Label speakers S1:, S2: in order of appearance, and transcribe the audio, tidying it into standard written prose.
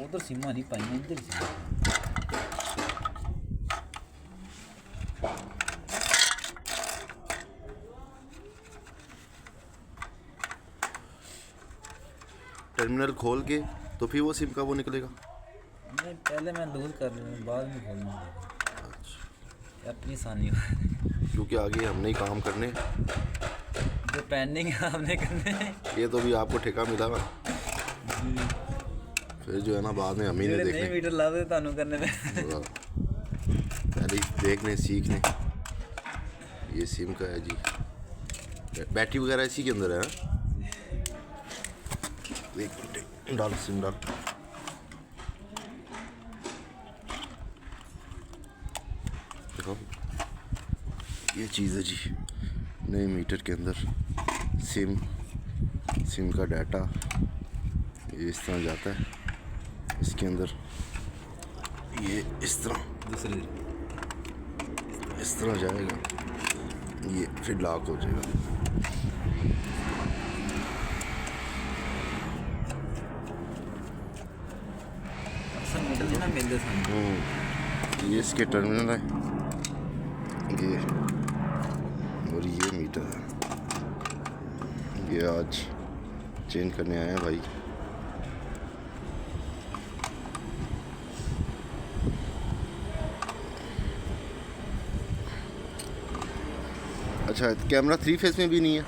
S1: उधर सिमा नहीं पाई इधर सिमा।
S2: टर्मिनल खोल के तो फिर वो सिम का वो निकलेगा।
S1: नहीं पहले मैं लूज कर लूँ बाद में खोलूँगा।
S2: अच्छा,
S1: अपनी आसानी हो
S2: क्योंकि आगे हमने ही काम करने,
S1: जो पेंडिंग है हमने करने।
S2: ये तो भी आपको ठेका मिला हुआ। फिर जो है ना बाद में हम ही नहीं देखने,
S1: मीटर ला दे तानू करने में।
S2: पहले देखने सीखने। ये सिम का है जी, बैटरी वगैरह इसी के अंदर है। एक मिनट डाल, सिम डाल। देखो ये चीज़ है जी, नए मीटर के अंदर सिम का डाटा ये इस तरह जाता है इसके अंदर, ये इस तरह जाएगा, ये फिर लॉक हो जाएगा। ये इसके टर्मिनल है ये, और ये मीटर है। ये आज चेंज करने आए हैं भाई। अच्छा, कैमरा 3 फेस में भी नहीं है।